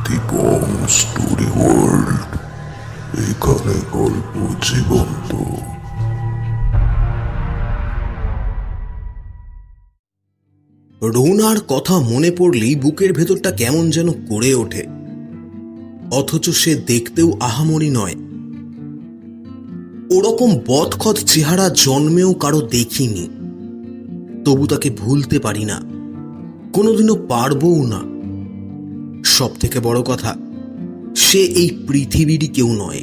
দীপং story world, এখানে গল্প জীবন্ত। রৌনার কথা মনে পড়লেই বুকের ভেতরটা কেমন যেন করে ওঠে, অথচ সে দেখতেও আহামরি নয়। ওরকম বদখত চেহারা জন্মেও কারো দেখিনি, তবু তাকে ভুলতে পারি না, কোনোদিনও পারবও না। সব থেকে বড় কথা, সে এই পৃথিবীরই কেউ নয়।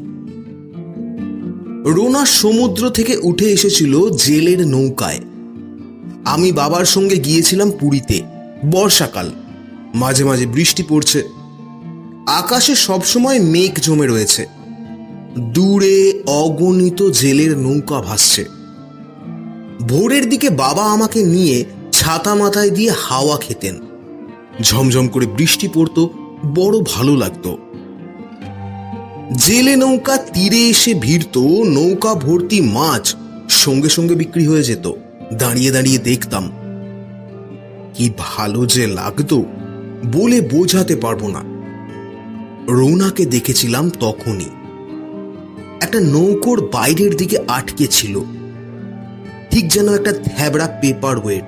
রৌনা সমুদ্র থেকে উঠে এসেছিল জেলের নৌকায়। আমি বাবার সঙ্গে গিয়েছিলাম পুরীতে। বর্ষাকাল, মাঝে মাঝে বৃষ্টি পড়ছে, আকাশে সবসময় মেঘ জমে রয়েছে, দূরে অগণিত জেলের নৌকা ভাসছে। ভোরের দিকে বাবা আমাকে নিয়ে ছাতা মাথায় দিয়ে হাওয়া খেতেন। ঝমঝম করে বৃষ্টি পড়তো, বড় ভালো লাগতো। জেলে নৌকা তীরে এসে ভিড়ত, নৌকা ভর্তি মাছ সঙ্গে সঙ্গে বিক্রি হয়ে যেত। দাঁড়িয়ে দাঁড়িয়ে দেখতাম, কি ভালো যে লাগতো বলে বোঝাতে পারবো না। রৌনাকে দেখেছিলাম তখনই। একটা নৌকোর বাইরের দিকে আটকে ছিল, ঠিক যেন একটা থ্যাবড়া পেপার ওয়েট,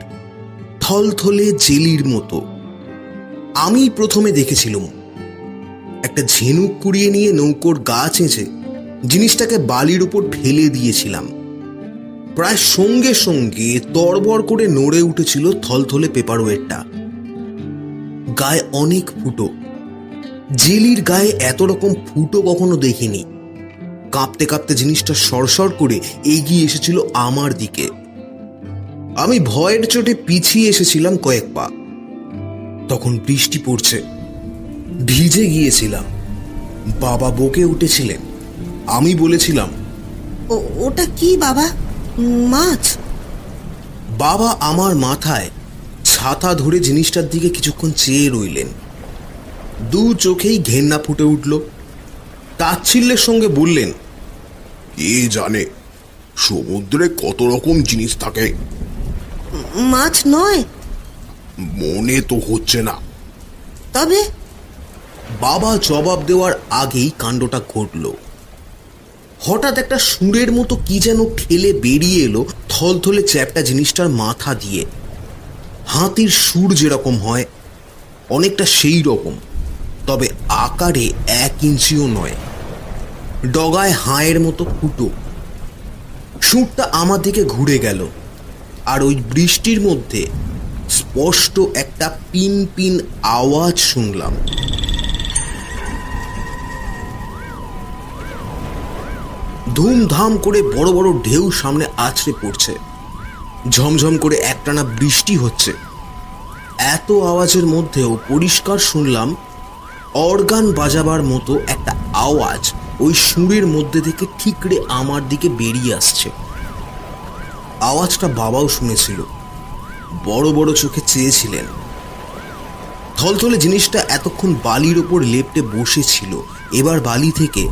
থলথলে জেলির মতো। আমি প্রথমে দেখেছিলাম। একটা ঝিনুক কুড়িয়ে নিয়ে নৌকোর গা চেঁচে জিনিসটাকে বালির উপর ফেলে দিয়েছিলাম। প্রায় সঙ্গে সঙ্গে তড়বড় করে নড়ে উঠেছিল থলথলে পেপার ওয়েটটা। গায়ে অনেক ফুটো, জেলির গায়ে এত রকম ফুটো কখনো দেখিনি। কাঁপতে কাঁপতে জিনিসটা সরসর করে এগিয়ে এসেছিল আমার দিকে। আমি ভয়ের চোটে পিছিয়ে এসেছিলাম কয়েক পা। তখন বৃষ্টি পড়ছে, ভিজে গিয়েছিলাম। বাবা বকে উঠেছিলেন। আমি বলেছিলাম, ওটা কি বাবা? মাছ? বাবা আমার মাথায় ছাতা ধরে জিনিসটার দিকে কিছুক্ষণ চেয়ে রইলেন। দু চোখেই ঘেন্না ফুটে উঠল। তাচ্ছিল্যের সঙ্গে বললেন, কে জানে সমুদ্রে কত রকম জিনিস থাকে। মাছ নয়? মনে তো হচ্ছে না। তবে? বাবা জবাব দেওয়ার আগেই কাণ্ডটা ঘটল। হঠাৎ একটা সুরের মতো কি যেন ঠেলে বেরিয়ে এলো থলথলে চ্যাপটা জিনিসটার মাথা দিয়ে। হাতির সুর যেরকম হয়, অনেকটা সেই রকম, তবে আকারে 1 ইঞ্চিও নয়। ডগায় হাঁয়ের মতো ফুটো। সুরটা আমার দিকে ঘুরে গেল, আর ওই বৃষ্টির মধ্যে স্পষ্ট একটা পিন পিন আওয়াজ শুনলাম। ধুমধাম করে বড় বড় ঢেউ সামনে আছড়ে পড়ছে। ঝমঝম করে একটানা বৃষ্টি হচ্ছে। এত আওয়াজের মধ্যেও পরিষ্কার শুনলাম অর্গান বাজাবার মতো একটা আওয়াজ ওই সুরের মধ্যে থেকে ঠিকরে আমার দিকে বেরিয়ে আসছে। আওয়াজটা বাবাও শুনেছিল, বড় বড় চোখে চেয়েছিলেন। থলথলে জিনিসটা এতক্ষণ বালির ওপর লেপ্টে বসেছিল, এবার বালি থেকে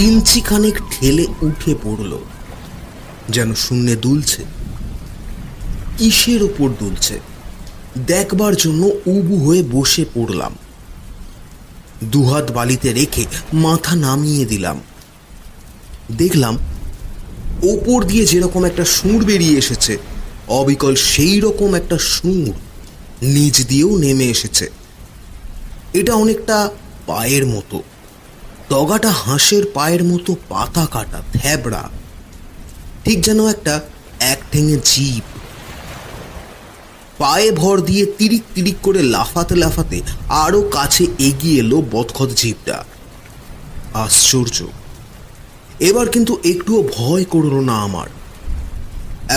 ইঞ্চি খানেক ঠেলে উঠে পড়ল, যেন শূন্যে দুলছে। কিসের ওপর দুলছে দেখবার জন্য উবু হয়ে বসে পড়লাম। দুহাত বালিতে রেখে মাথা নামিয়ে দিলাম। দেখলাম ওপর দিয়ে যেরকম একটা সুর বেরিয়ে এসেছে, অবিকল সেই রকম একটা সুর নিচ দিয়েও নেমে এসেছে। এটা অনেকটা পায়ের মতো, ডগাটা হাঁসের পায়ের মতো পাতা কাটা, থ্যাবড়া, ঠিক যেন একটা একঠেঙে জীব। পায়ে ভর দিয়ে তিরিক তিরিক করে লাফাতে লাফাতে আরো কাছে এগিয়ে এলো বদখত জীবটা। আশ্চর্য, এবার কিন্তু একটুও ভয় করল না আমার।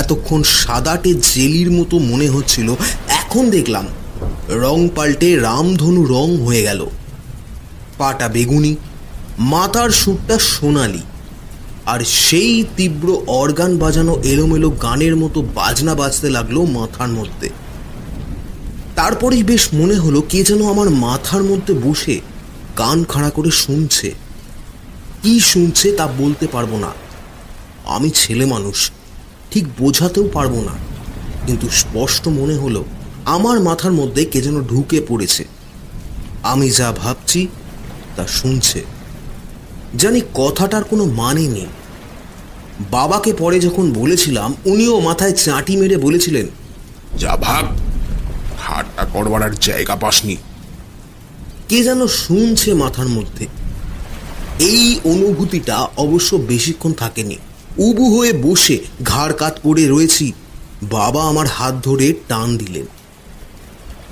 এতক্ষণ সাদাটে জেলির মতো মনে হচ্ছিল, এখন দেখলাম রং পাল্টে রামধনু রং হয়ে গেল। পাটা বেগুনি, মাথার সুরটা সোনালি, আর সেই তীব্র অর্গান বাজানো এলোমেলো গানের মতো বাজনা বাজতে লাগলো মাথার মধ্যে। তারপরেই বেশ মনে হলো কে যেন আমার মাথার মধ্যে বসে কান খাড়া করে শুনছে। কি শুনছে তা বলতে পারবো না, আমি ছেলে মানুষ, ঠিক বোঝাতেও পারবো না, কিন্তু স্পষ্ট মনে হলো আমার মাথার মধ্যে কে যেন ঢুকে পড়েছে। আমি যা ভাবছি তা শুনছে। জানি কথাটার কোনো মানে নেই। বাবাকে পরে যখন বলেছিলাম, উনিও মাথায় চাঁটি মেরে বলেছিলেন, যা ভাগ, ঠাট্টা করবার আর জায়গা পাসনি। কে যেন শুনছে মাথার মধ্যে। এই অনুভূতিটা অবশ্য বেশিক্ষণ থাকেনি। উবু হয়ে বসে ঘাড় কাত করে রয়েছি, বাবা আমার হাত ধরে টান দিলেন।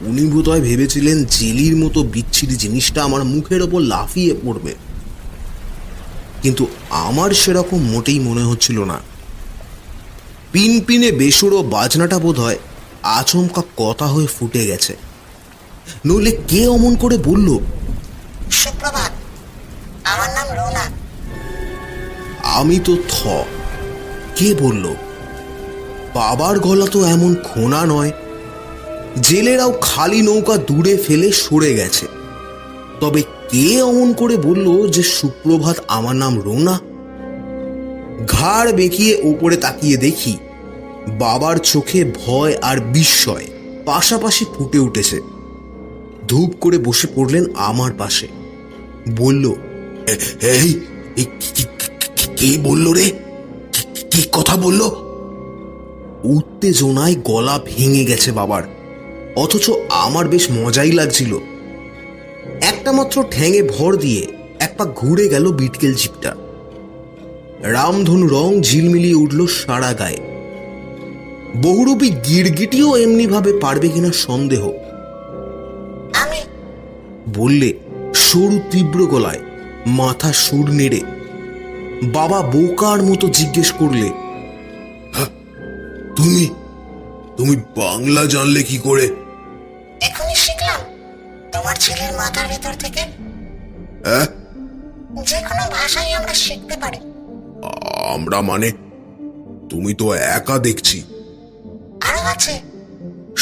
উনি বোধহয় ভেবেছিলেন জেলির মতো বিচ্ছিরি জিনিসটা আমার মুখের ওপর লাফিয়ে পড়বে, কিন্তু আমার সেরকম মোটেই মনে হচ্ছিল না। পিনপিনে বেসুরো বাজনাটা বোধহয় আচমকা কথা হয়ে ফুটে গেছে। নইলে কে অমন করে বলল, সুপ্রভাত, আমার নাম রোনা। আমি তো কে বলল? বাবার গলা তো এমন খোনা নয়। জেলেরাও খালি নৌকা দূরে ফেলে সরে গেছে, তবে কে অমন করে বলল যে সুপ্রভাত, আমার নাম রোনা? ঘাড় বেঁকিয়ে উপরে তাকিয়ে দেখি বাবার চোখে ভয় আর বিস্ময় পাশাপাশি ফুটে উঠেছে। ধূপ করে বসে পড়লেন আমার পাশে। বলল, এই কি বললো রে? কি কথা বললো? উত্তেজনায় গলা ভেঙে গেছে বাবার, অথচ আমার বেশ মজাই লাগছিল। একটা মাত্র ঠ্যাঙে ভর দিয়ে এক পা ঘুরে গেল বিটকেল জিপটা। রামধনু রং ঝিলমিলিয়ে উঠল সারা গায়ে। বহুরূপী গিরগিটিও এমনি ভাবে পারবে কিনা সন্দেহ। আমি বললে সরু তীব্র গলায়, মাথা সুর নেড়ে। বাবা বোকার মতো জিজ্ঞেস করলে, তুমি তুমি বাংলা জানলে কি করে? এখনই শিখলাম তোমার ছেলের মাথার ভেতর থেকে। হ্যাঁ, যে কোনো ভাষাই আমরা শিখতে পারি। আমরা মানে? তুমি তো একা দেখছি। আরো আছে।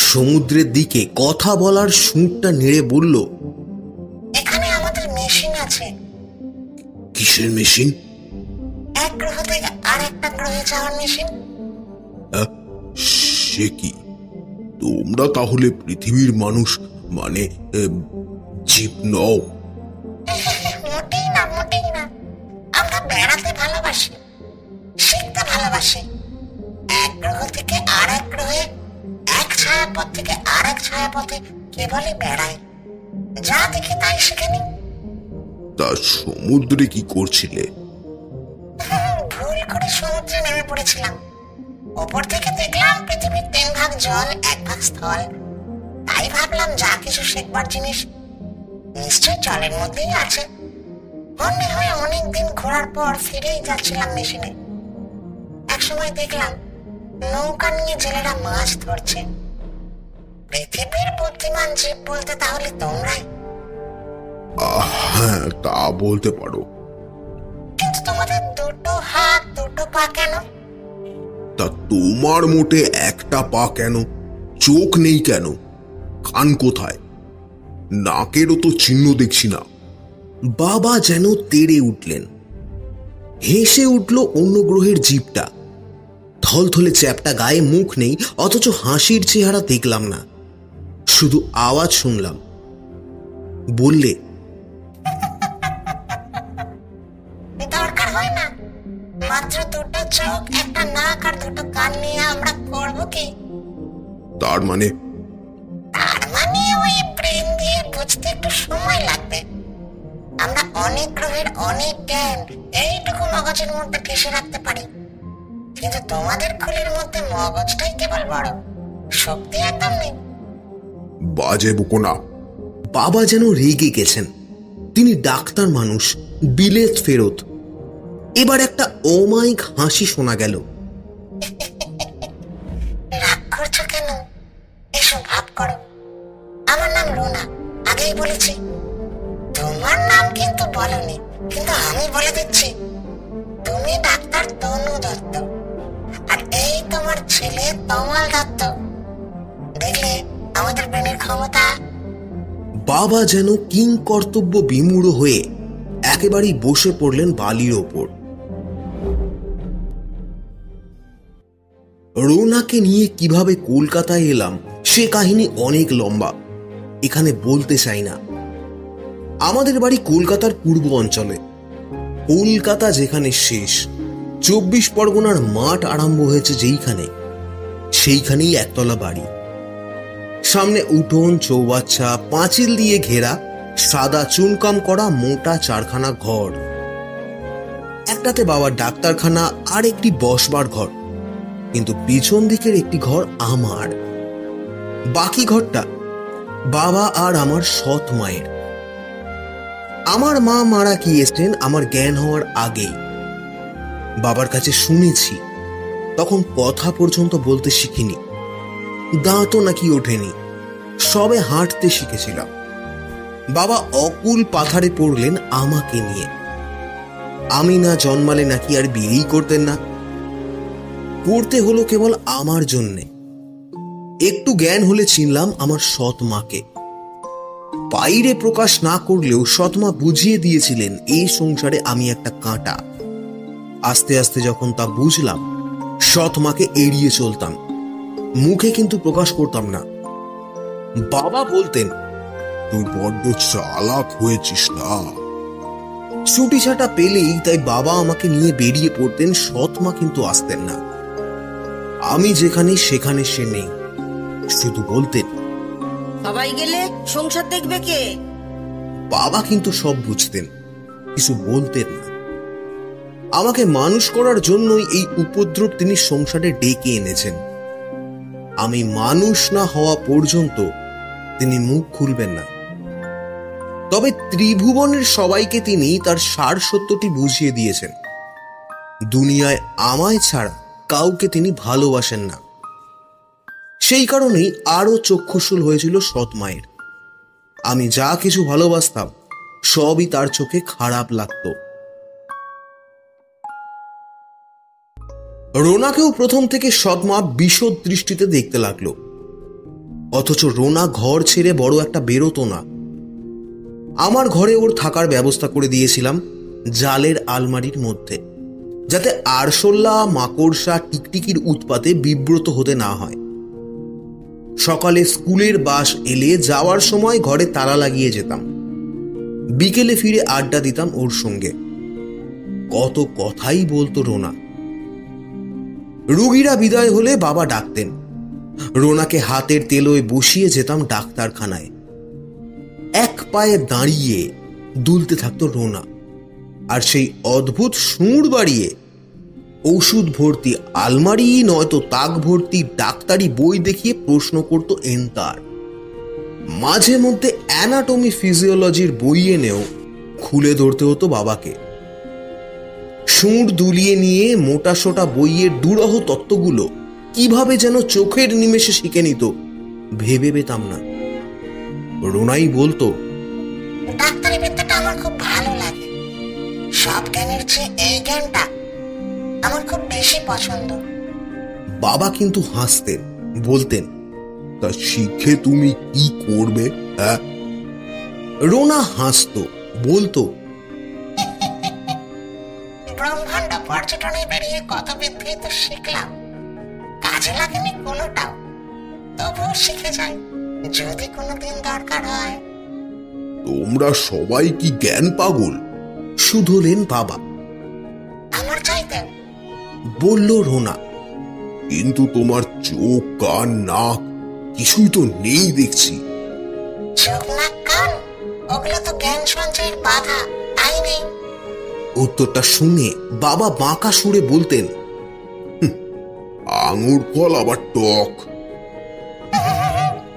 সমুদ্রের দিকে কথা বলার সুরটা নেড়ে বলল, এখানে আমাদের মেশিন আছে। কিসের মেশিন? এক গ্রহ থেকে আরেকটা গ্রহে যাওয়ার মেশিন। সে কি? তোমরা তাহলে পৃথিবীর মানুষ, মানে জীব নও? মোটেই না, মোটেই না। আমরা বেড়াতে ভালোবাসি, শিখতে ভালোবাসি। এক গ্রহ থেকে আর এক গ্রহে, এক ছায়াপথ থেকে আর এক ছায়াপথে কেবলই বেড়াই। যা দেখি তাই শিখে নি। তা সমুদ্রে কি করছিলে? ভুল করে সমুদ্রে নেমে পড়েছিলাম। ওপর থেকে দেখলাম পৃথিবীর 3 ভাগ জল, 1 ভাগ স্থল। তাই ভাবলাম যা কিছু শিখবার জিনিস নিশ্চয় জলের মধ্যেই আছে। মনে হয় অনেকদিন ঘোরার পর ফিরেই যাচ্ছিলাম মেশিনে। একসময় দেখলাম নৌকা নিয়ে জেলেরা মাছ ধরছে। পৃথিবীর বুদ্ধিমান জীব বলতে তাহলে তোমরাই। হ্যাঁ, তা বলতে পারো। কিন্তু তোমাদের 2টো হাত, 2টো পা কেন? তা তোমার মোটে একটা পা কেন? চোখ নেই কেন? কান কোথায়? নাকেরও তো চিহ্ন দেখছি না। বাবা যেন তেড়ে উঠলেন। হেসে উঠল অন্য গ্রহের জীবটা। থলথলে চ্যাপটা গায়ে মুখ নেই, অথচ হাসির চেহারা দেখলাম না, শুধু আওয়াজ শুনলাম। বললে, দরকার হয় না। মাত্র 2টো চোখ, একটা নাক আর 2টো কান নিয়ে আমরা করবো কি? তার মানে? তার মানে ওই ব্রেন দিয়ে বুঝতে একটু সময় লাগবে। আমরা অনেক গ্রহের অনেক জ্ঞান এইটুকু মগজের মধ্যে ঠেসে রাখতে পারি, কিন্তু তোমাদের খুলির মধ্যে মগজটাই কেবল বড়, শক্তি একদম নেই। বাজে বকো না। বাবা যেন রেগে গেছেন। তিনি ডাক্তার মানুষ, বিলেত ফেরত। এবার একটা অমায়িক হাসি শোনা গেল। রাগ করছো কেন? এসো ভাব করো। আমার নাম রোনা, আগেই বলেছি। তোমার নাম কিন্তু বলনি, কিন্তু আমি বলে দিচ্ছি, তুমি ডাক্তার তনু দত্ত, আর এই তোমার ছেলে তমাল দত্ত। দেখলে আমাদের ব্রেনের ক্ষমতা? বাবা যেন কিং কর্তব্য বিমূঢ় হয়ে একেবারেই বসে পড়লেন বালির ওপর। রোনাকে নিয়ে কিভাবে কলকাতায় এলাম সে কাহিনী অনেক লম্বা, এখানে বলতে চাই না। আমাদের বাড়ি কলকাতার পূর্ব অঞ্চলে। কলকাতা যেখানে শেষ, 24 পরগনার মাঠ আরম্ভ হয়েছে যেইখানে, সেইখানেই একতলা বাড়ি। সামনে উঠোন, চৌবাচ্চা, পাঁচিল দিয়ে ঘেরা, সাদা চুনকাম করা মোটা 4খানা ঘর। একটাতে বাবার ডাক্তারখানা আর একটি বসবার ঘর, কিন্তু পিছন দিকের একটি ঘর আমার। বাকি ঘরটা বাবা আর আমার সৎ মায়ের। আমার মা মারা গিয়েছেন আমার জ্ঞান হওয়ার আগেই। বাবার কাছে শুনেছি তখন কথা পর্যন্ত বলতে শিখিনি, দাঁতও নাকি ওঠেনি, সবে হাঁটতে শিখেছিলাম। বাবা অকুল পাথারে পড়লেন আমাকে নিয়ে। আমি না জন্মালে নাকি আর বিয়েই করতেন না। পড়তে হলো কেবল আমার জন্যে। একটু জ্ঞান হলে চিনলাম আমার সৎ মাকে। বাইরে প্রকাশ না করলেও সৎমা বুঝিয়ে দিয়েছিলেন এই সংসারে আমি একটা কাঁটা। আস্তে আস্তে যখন তা বুঝলাম, সৎমাকে এড়িয়ে চলতাম, মুখে কিন্তু প্রকাশ করতাম না। বাবা বলতেন, তুই বড্ড চালাক হয়েছিস না। ছুটি ছাটা পেলেই তাই বাবা আমাকে নিয়ে বেরিয়ে পড়তেন, সৎমা কিন্তু আসতেন না। আমি যেখানে সেখানে সে নেই, শুধু বলতেন, সবাই গেলে সংসার দেখবে কে? বাবা কিন্তু সব বুঝতেন, কিছু বলতেন না। আমাকে মানুষ করার জন্যই এই উপদ্রব তিনি সংসারে ডেকে এনেছেন। আমি মানুষ না হওয়া পর্যন্ত তিনি মুখ খুলবেন না। তবে ত্রিভুবনের সবাইকে তিনি তার সার সত্যটি বুঝিয়ে দিয়েছেন। দুনিয়ায় আমায় ছাড়া কাউকে তিনি ভালোবাসেন না। সেই কারণেই আরো চক্ষুশূল হয়েছিল সৎ মায়ের। আমি যা কিছু ভালোবাসতাম সবই তার চোখে খারাপ লাগতো। রোনাকেও প্রথম থেকে সৎমা বিশদ দৃষ্টিতে দেখতে লাগলো, অথচ রোনা ঘর ছেড়ে বড় একটা বেরোতো না। আমার ঘরে ওর থাকার ব্যবস্থা করে দিয়েছিলাম জালের আলমারির মধ্যে, যাতে আরশোল্লা, মাকড়সা, টিকটিকির উৎপাতে বিব্রত হতে না হয়। সকালে স্কুলের বাস এলে যাওয়ার সময় ঘরে তালা লাগিয়ে যেতাম। বিকেলে ফিরে আড্ডা দিতাম ওর সঙ্গে। কত কথাই বলতো রোনা। রোগীরা বিদায় হলে বাবা ডাকতেন। রোনাকে হাতের তেলোয় বসিয়ে যেতাম ডাক্তারখানায়। এক পায়ে দাঁড়িয়ে দুলতে থাকতো রোনা, আর সেই অদ্ভুত সুর বাড়িয়ে ওষুধ ভর্তি আলমারি নয়তো তাক ভর্তি ডাক্তারি বই দেখিয়ে প্রশ্ন করত এন্তার। মাঝে মধ্যে অ্যানাটমি ফিজিওলজির বই এনেও খুলে ধরতে হতো বাবাকে। সুর দুলিয়ে নিয়ে মোটা সোটা বইয়ের দুরহ তত্ত্বগুলো কিভাবে যেন চোখের নিমেষে শিখে নিত ভেবে পেতাম না। রোনাই বলতো, ডাক্তারি বিদ্যাটা আমার খুব ভালো লাগে। সব জ্ঞানের চেয়ে এই জ্ঞানটা আমার খুব বেশি পছন্দ। বাবা কিন্তু হাসতেন, বলতেন, তা শিখে তুমি কি করবে? হ্যাঁ, রোনা হাসতো, বলতো, ব্রহ্মাণ্ড পর্যটনে বেরিয়ে কত বিদ্যে তো শিখলাম, কাজে লাগেনি কোনোটাও, তবুও শিখে যাই যদি কোনোদিন দরকার হয়। তোমরা সবাই কি জ্ঞান পাগল? শুধলেন বাবা। আমার চাইতে, বলল রোনা। কিন্তু তোমার চোখ, কান, নাক কিছুই তো নেই দেখছি। চোখ, নাক, কান ওগুলো তো জ্ঞান সঞ্চয়ের বাধা, তাই নেই। উত্তরটা শুনে বাবা বাঁকা সুরে বলতেন, আঙুর ফল আবার টক।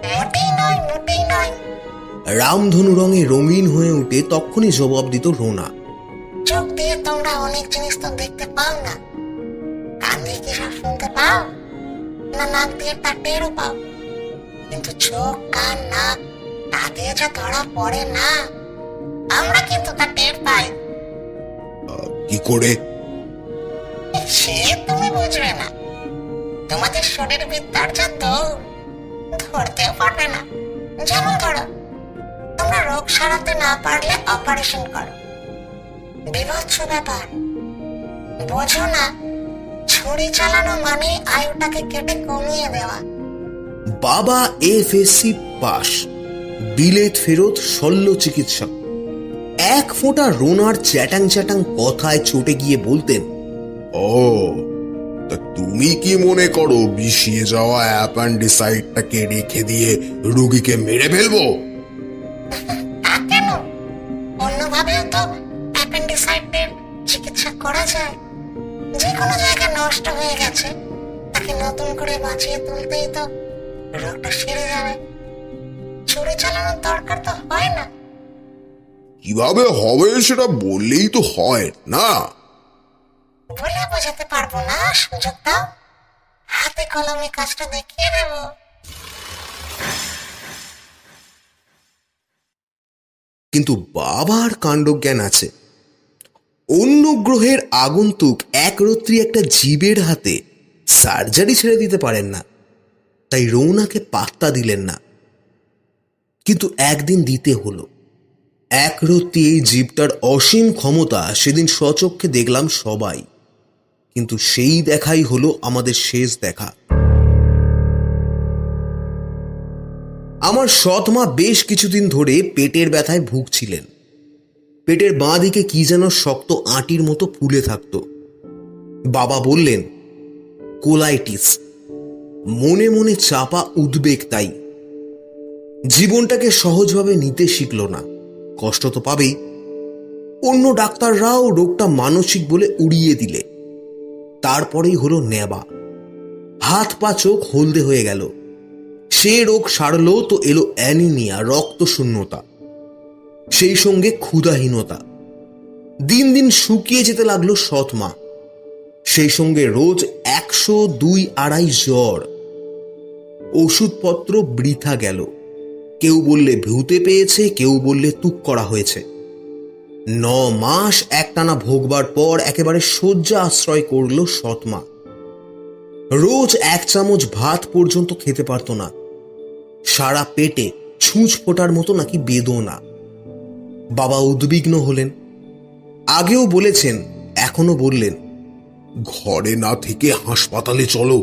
মোটেই নয়, মোটেই নয়। রামধনু রঙে রঙিন হয়ে উঠে তখনই জবাব দিত রোনা, চোখ দিয়ে তোমরা অনেক জিনিস তো দেখতে পাও না, কান দিয়ে কি সব শুনতে পাও না, নাক দিয়ে তা টেরও পাও, কিন্তু চোখ, কান, নাক তা দিয়ে যা ধরা পড়ে না, আমরা কিন্তু তা টের পাই। কি করে? সে তুমি বুঝবে না, তোমাদের শরীর বিদ্যার যা দৌড়, ধরতেও পারবে না। যেমন ধরো, তোমরা রোগ সারাতে না পারলে অপারেশন করো, বিভৎস ব্যাপার। বোঝো না, ছুরি চালানো মানে আয়ুটাকে কেটে কমিয়ে দেওয়া। বাবা FSC পাস, বিলেত ফেরত শল্য চিকিৎসক, এক ফোঁটা রোনার চ্যাটাং চ্যাটাং কথায় চটে গিয়ে বলতেন, ও, তা তুমি কি মনে করো বিষিয়ে যাওয়া অ্যাপেন্ডিসাইটটাকে রেখে দিয়ে রোগীকে মেরে ফেলবো? তা কেন? অন্যভাবেও তো অ্যাপেন্ডিসাইটের চিকিৎসা করা যায়। যে কোনো জায়গা নষ্ট হয়ে গেছে, তাকে নতুন করে বাঁচিয়ে তুলতেই তো রোগটা সেরে যাবে। ছুরি চালানোর দরকার তো হয় না। কিভাবে হবে সেটা বললেই তো হয় না। বলে বোঝাতে পারবো না, সুযোগ দাও, হাতে কলমে কাজটা দেখিয়ে দেবো। কিন্তু বাবার কাণ্ডজ্ঞান আছে। অন্য গ্রহের আগন্তুক একরত্রি একটা জীবের হাতে সার্জারি ছেড়ে দিতে পারেন না, তাই রৌনাকে পাত্তা দিলেন না। কিন্তু একদিন দিতে হলো। একরত্তি এই জীবটার অসীম ক্ষমতা সেদিন স্বচক্ষে দেখলাম সবাই, কিন্তু সেই দেখাই হলো আমাদের শেষ দেখা। আমার সৎ মা বেশ কিছুদিন ধরে পেটের ব্যথায় ভুগছিলেন। পেটের বাঁ দিকে কি যেন শক্ত আঁটির মতো ফুলে থাকত। বাবা বললেন কোলাইটিস। মনে মনে চাপা উদ্বেগ তাই। জীবনটাকে সহজভাবে নিতে শিখল না, কষ্ট তো পাবেই। অন্য ডাক্তাররাও রোগটা মানসিক বলে উড়িয়ে দিলে। তারপরেই হলো নেবা। হাত পা চোখ হলদে হয়ে গেল। সে রোগ সারল তো এলো অ্যানিমিয়া, রক্ত শূন্যতা, সেই সঙ্গে ক্ষুধাহীনতা। দিন দিন শুকিয়ে যেতে লাগলো সৎ মা। সেই সঙ্গে রোজ 100-200 জ্বর। ওষুধপত্র বৃথা গেল। কেউ বললে ভূতে পেয়েছে, কেউ বললে তুক করা হয়েছে। 9 মাস একটানা ভোগবার পর একেবারে শয্যা আশ্রয় করল সৎ মা। রোজ 1 চামচ ভাত পর্যন্ত খেতে পারত না। সারা পেটে ছুঁচ ফোটার মতো নাকি বেদনা। বাবা উদ্বিগ্ন হলেন। আগেও বলেছেন, এখনো বললেন, ঘরে না থেকে হাসপাতালে চলো,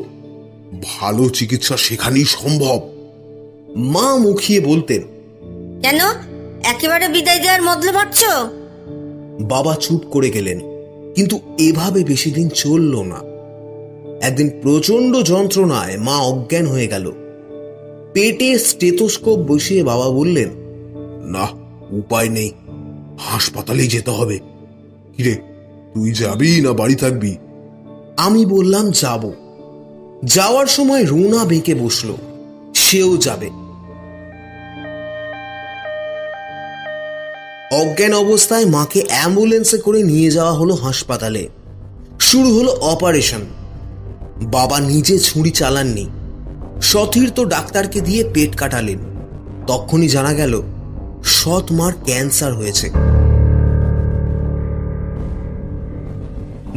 ভালো চিকিৎসা সেখানেই সম্ভব। মা মুখিয়ে বলতেন, কেন একেবারে বিদায় দেওয়ার মতলব ভাবছ? বাবা চুপ করে গেলেন। কিন্তু এভাবে বেশি দিন চলল না। একদিন প্রচন্ড যন্ত্রণায় মা অজ্ঞান হয়ে গেল। পেটে স্টেথোস্কোপ বসিয়ে বাবা বললেন, না, উপায় নেই, হাসপাতালেই যেতে হবে। কিরে, তুই যাবি না বাড়ি থাকবি? আমি বললাম যাব। যাওয়ার সময় রুনা বেঁকে বসলো, সেও যাবে। অজ্ঞান অবস্থায় মাকে অ্যাম্বুলেন্সে করে নিয়ে যাওয়া হলো হাসপাতালে। শুরু হলো অপারেশন। বাবা নিজে ছুরি চালাননি, সতীর্থ ডাক্তারকে দিয়ে পেট কাটালেন। তখনই জানা গেল সৎ মার ক্যান্সার হয়েছে।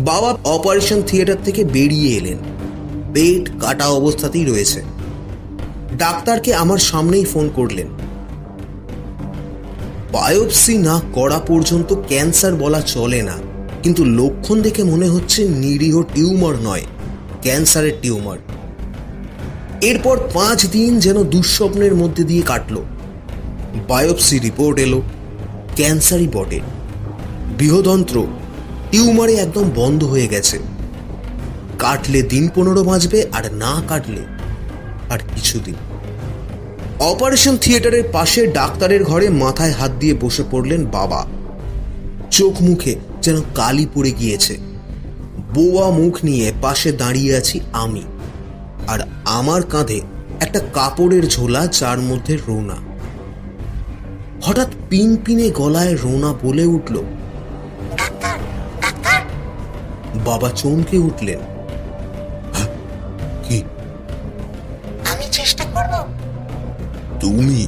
বাবা অপারেশন থিয়েটার থেকে বেরিয়ে এলেন, পেট কাটা অবস্থাতেই রয়েছে। ডাক্তারকে আমার সামনেই ফোন করলেন। বায়োপসি না করা পর্যন্ত ক্যান্সার বলা চলে না, কিন্তু লক্ষণ দেখে মনে হচ্ছে নিরীহ টিউমার নয়, ক্যান্সারের টিউমার। এরপর 5 দিন যেন দুঃস্বপ্নের মধ্যে দিয়ে কাটল। বায়োপসি রিপোর্ট এলো, ক্যান্সারই বটে। বৃহদন্ত্র টিউমারে একদম বন্ধ হয়ে গেছে। কাটলে দিন 15 বাঁচবে, আর না কাটলে আর কিছুদিন। অপারেশন থিয়েটারের পাশে ডাক্তারের ঘরে মাথায় হাত দিয়ে বসে পড়লেন বাবা। চোখ মুখে যেন কালি পড়ে গিয়েছে। বোয়া মুখ নিয়ে পাশে দাঁড়িয়ে আছি আমি, আর আমার কাঁধে একটা কাপড়ের ঝোলা, যার মধ্যে রোনা। হঠাৎ পিনপিনে গলায় রোনা বলে উঠল, ডাক্তার, ডাক্তার। বাবা চমকে উঠলেন। কি? আমি চেষ্টা করব। তুমি?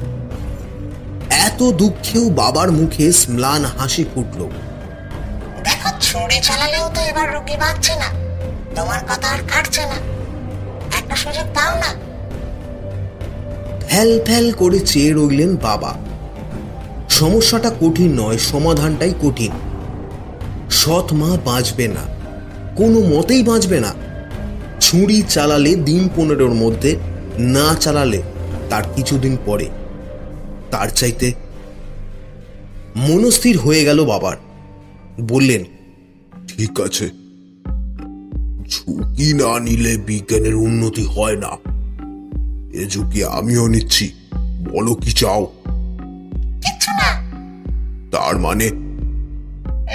এত দুঃখেও বাবার মুখে ম্লান হাসি ফুটল। দেখো, ছুরি চালালেও তো এবার রোগী বাঁচছে না, তোমার কথা আর কাটছে না, একটা সুযোগ দাও না। ফ্যাল ফ্যাল করে চেয়ে রইলেন বাবা। সমস্যাটা কঠিন নয়, সমাধানটাই কঠিন। সৎ মা বাঁচবে না, কোনো মতেই বাঁচবে না। ছুরি চালালে দিন 15 মধ্যে, না চালালে তার কিছুদিন পরে। তার চাইতে মনস্থির হয়ে গেল বাবার। বললেন, ঠিক আছে, ঝুঁকি না নিলে বিজ্ঞানের উন্নতি হয় না। এ ঝুঁকি আমিও নিচ্ছি। বলো কি চাও? কিচ্ছু না। তার মানে?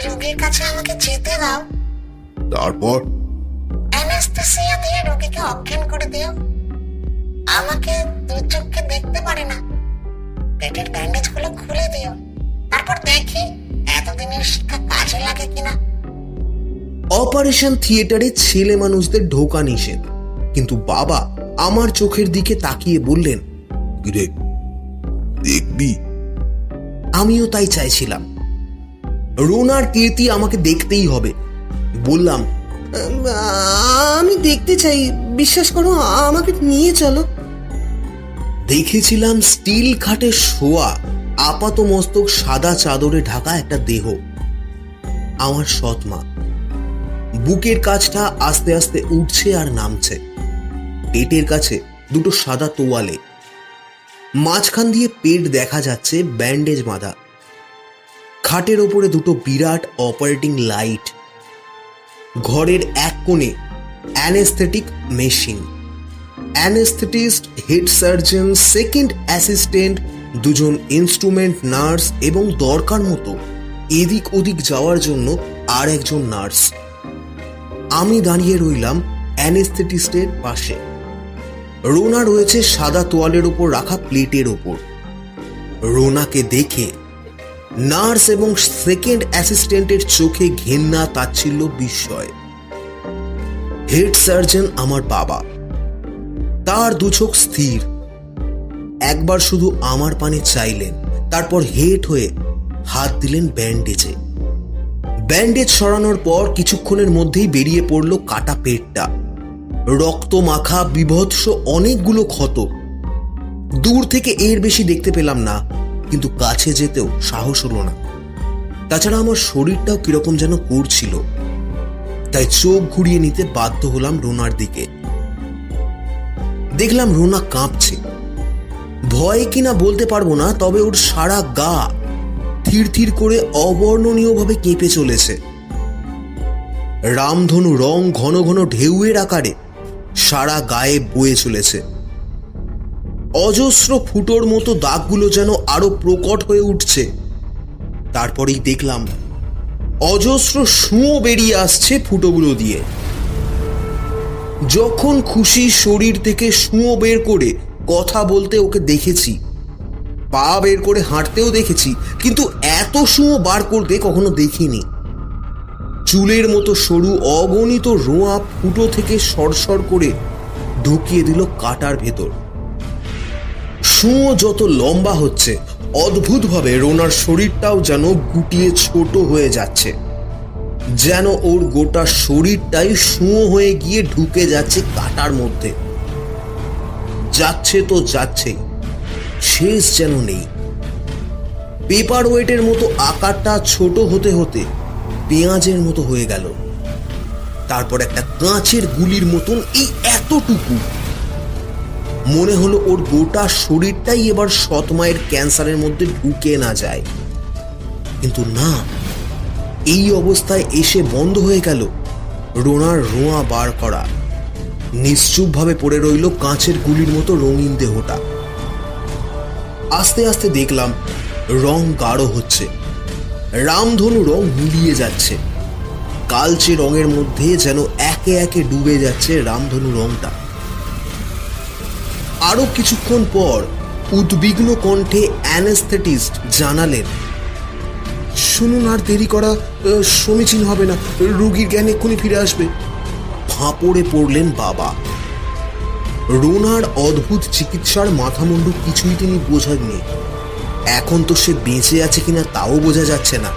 রোগীর কাছে আমাকে যেতে দাও, তারপর? অ্যানেস্থেসিয়া দিয়ে রোগীকে অজ্ঞান করে দিও। আমাকে দু চোখে দেখতে পারে না, পেটের ব্যান্ডেজ গুলো খুলে দিও। তারপর দেখি এতদিনের শিক্ষা কাজে লাগে কিনা। অপারেশন থিয়েটারে ছেলে মানুষদের ঢোকা নিষেধ, কিন্তু বাবা আমার চোখের দিকে তাকিয়ে বললেন, কিরে, দেখবি? আমিও তাই চাইছিলাম। রোনার কীর্তি আমাকে দেখতেই হবে। বললাম, আমি দেখতে চাই, বিশ্বাস করো, আমাকে নিয়ে চলো। দেখেছিলাম স্টিল খাটে শোয়া, আপাত মস্তক সাদা চাদরে ঢাকা একটা দেহ, আমার সৎমা। বুকের কাছটা আস্তে আস্তে উঠছে আর নামছে। পেটের কাছে দুটো সাদা তোয়ালে, মাঝখান দিয়ে পেট দেখা যাচ্ছে, ব্যান্ডেজ বাঁধা। খাটের ওপরে দুটো বিরাট অপারেটিং লাইট। ঘরের এক কোণে anaesthetic machine, anaesthetist, head surgeon, second assistant, দুজন ইনস্ট্রুমেন্ট নার্স এবং দরকার মতো এদিক ওদিক যাওয়ার জন্য আর একজন নার্স। আমি দাঁড়িয়ে রইলাম অ্যানেস্থেটিস্টের পাশে। রোনা রয়েছে সাদা তোয়ালের ওপর রাখা প্লেটের ওপর। রোনাকে দেখে নার্স এবং সেকেন্ড অ্যাসিস্ট্যান্টের চোখে ঘেন্না, তাচ্ছিল্য, বিস্ময়। হেড সার্জন আমার বাবা, তার দু চোখ স্থির। একবার শুধু আমার পানে চাইলেন, তারপর হেট হয়ে হাত দিলেন ব্যান্ডেজে। ব্যান্ডেজ সরানোর পর কিছুক্ষণের মধ্যেই বেরিয়ে পড়ল কাটা পেটটা, রক্ত মাখা, বিভৎস অনেকগুলো ক্ষত। দূর থেকে এর বেশি দেখতে পেলাম না, কিন্তু কাছে যেতেও সাহস হলো না। তাছাড়া আমার শরীরটাও কিরকম যেন করছিল, তাই চোখ ঘুরিয়ে নিতে বাধ্য হলাম রোনার দিকে। দেখলাম রোনা কাঁপছে। ভয় কিনা বলতে পারবো না, তবে ওর সারা গা থির থির করে অবর্ণনীয়ভাবে কেঁপে চলেছে। রামধনু রং ঘন ঘন ঢেউয়ের আকারে সারা গায়ে বয়ে চলেছে। অজস্র ফুটোর মতো দাগগুলো যেন আরো প্রকট হয়ে উঠছে। তারপরেই দেখলাম অজস্র সুঁয়ো বেরিয়ে আসছে ফুটোগুলো দিয়ে। যখন খুশি শরীর থেকে সুঁয়ো বের করে কথা বলতে ওকে দেখেছি, পা বের করে হাঁটতেও দেখেছি, কিন্তু এত সুঁয়ো বার করতে কখনো দেখিনি। চুলের মতো সরু অগণিত রোঁয়া ফুটো থেকে সরসর করে ঢুকিয়ে দিল কাটার ভেতর। সুঁয়ো যত লম্বা হচ্ছে, অদ্ভুতভাবে রোনার শরীরটাও যেন গুটিয়ে ছোট হয়ে যাচ্ছে, যেন ওর গোটা শরীরটাই সুঁয়ো হয়ে গিয়ে ঢুকে যাচ্ছে কাটার মধ্যে। যাচ্ছে তো যাচ্ছেই, শেষ যেন নেই। পেপার ওয়েটের মতো আকারটা ছোট হতে হতে পেঁয়াজের মতো হয়ে গেল। তারপর একটা কাঁচের গুলির মতন এই এতটুকু। মনে হলো ওর গোটা শরীরটাই এবার সৎমায়ের ক্যান্সারের মধ্যে ঢুকে না যায়, কিন্তু না, এই অবস্থায় এসে বন্ধ হয়ে গেল রোনার রোঁয়া বার করা। নিশ্চুপভাবে পড়ে রইল কাঁচের গুলির মতো রঙিন দেহটা। আস্তে আস্তে দেখলাম রং গাঢ় হচ্ছে, রামধনু রং মিলিয়ে যাচ্ছে। কালচে রঙের মধ্যে যেন একে একে ডুবে যাচ্ছে রামধনু রংটা। আরো কিছুক্ষণ পর উদ্বিগ্ন কণ্ঠে অ্যানেস্থেটিস্ট জানালেন, শুনুন, আর দেরি করা সমীচীন হবে না, রোগীর জ্ঞান এক্ষুনি ফিরে আসবে। ফাঁপড়ে পড়লেন বাবা। রোনার অদ্ভুত চিকিৎসার মাথামুন্ডু কিছুই তিনি বোঝাননি। এখন তো সে বেঁচে আছে কিনা তাও বোঝা যাচ্ছে না।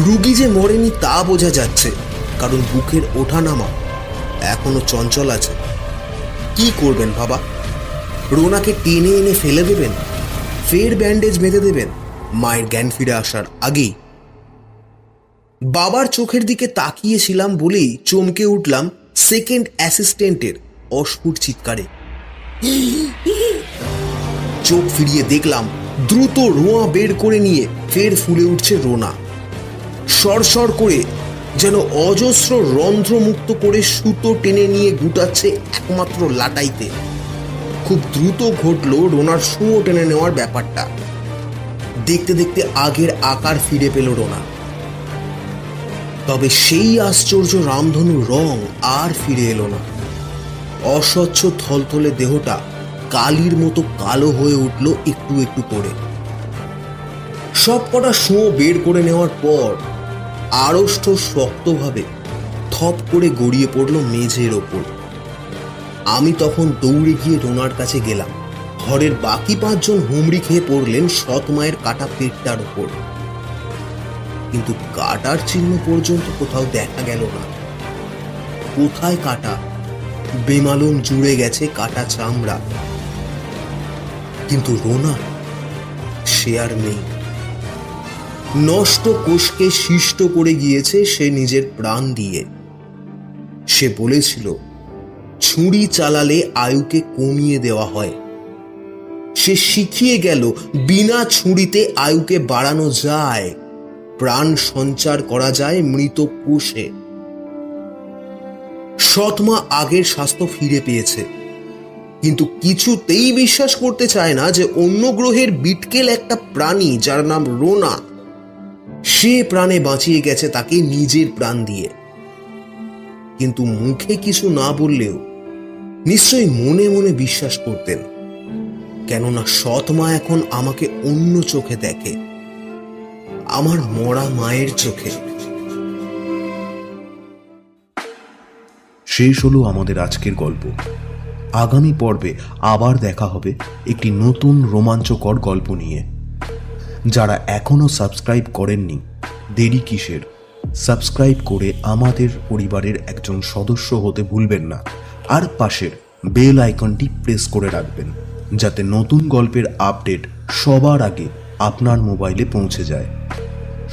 রুগী যে মরেনি তা বোঝা যাচ্ছে, কারণ বুকের ওঠানামা এখনো চঞ্চল আছে। কি করবেন বাবা? রোনাকে টেনে এনে ফেলে দেবেন, ফের ব্যান্ডেজ বেঁধে দেবেন মায়ের জ্ঞান ফিরে আসার আগেই? বাবার চোখের দিকে তাকিয়েছিলাম বলেই চমকে উঠলাম সেকেন্ড অ্যাসিস্ট্যান্টের অস্ফুট চিৎকারে। চোখ ফিরিয়ে দেখলাম দ্রুত রোঁয়া বের করে নিয়ে ফের ফুলে উঠছে রোনা। সরসর করে যেন অজস্র রন্ধ্রমুক্ত করে সুতো টেনে নিয়ে গুটাচ্ছে একমাত্র লাটাইতে। খুব দ্রুত ঘটল রোনার সুঁয়ো টেনে নেওয়ার ব্যাপারটা। দেখতে দেখতে আগের আকার ফিরে পেল রোনা। তবে সেই আশ্চর্য রামধনুর রং আর ফিরে এলো না। অস্বচ্ছ থলথলে দেহটা কালির মতো কালো হয়ে উঠল একটু একটু করে। সব কটা সুঁয়ো বের করে নেওয়ার পর আড়ষ্ট শক্তভাবে থপ করে গড়িয়ে পড়ল মেঝের ওপর। আমি তখন দৌড়ে গিয়ে রোনার কাছে গেলাম। ঘরের বাকি 5 জন হুমড়ি খেয়ে পড়লেন সৎ মায়ের কাটা পেটটার ওপর, কিন্তু কাটার চিহ্ন পর্যন্ত কোথাও দেখা গেল না। কোথায় কাটা? বেমালুম জুড়ে গেছে কাটা চামড়া, কিন্তু রোনা সে আর নেই। নষ্ট কোষকে শিষ্ট করে গিয়েছে সে নিজের প্রাণ দিয়ে। সে বলেছিল ছুরি চালালে আয়ুকে কমিয়ে দেওয়া হয়। সে শিখিয়ে গেল বিনা ছুরিতে আয়ুকে বাড়ানো যায়, প্রাণ সঞ্চার করা যায় মৃত কোষে। সৎমা আগের স্বাস্থ্য ফিরে পেয়েছে, কিন্তু কিছুতেই বিশ্বাস করতে চায় না যে অন্য গ্রহের বিটকেল একটা প্রাণী যার নাম রোনা, সে প্রাণে বাঁচিয়ে গেছে তাকে নিজের প্রাণ দিয়ে। কিন্তু মুখে কিছু না বললেও নিশ্চয়ই মনে মনে বিশ্বাস করতেন, কেননা সৎমা এখন আমাকে অন্য চোখে দেখে, আমার মরা মায়ের চোখে। শেষ হলো আমাদের আজকের গল্প। আগামী পর্বে আবার দেখা হবে একটি নতুন রোমাঞ্চকর গল্প নিয়ে। যারা এখনো সাবস্ক্রাইব করেননি, দেরি কিসের? সাবস্ক্রাইব করে আমাদের পরিবারের একজন সদস্য হতে ভুলবেন না, আর পাশের বেল আইকনটি প্রেস করে রাখবেন, যাতে নতুন গল্পের আপডেট সবার আগে আপনার মোবাইলে পৌঁছে যায়।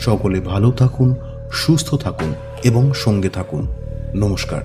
সকলে ভালো থাকুন, সুস্থ থাকুন এবং সঙ্গে থাকুন। নমস্কার।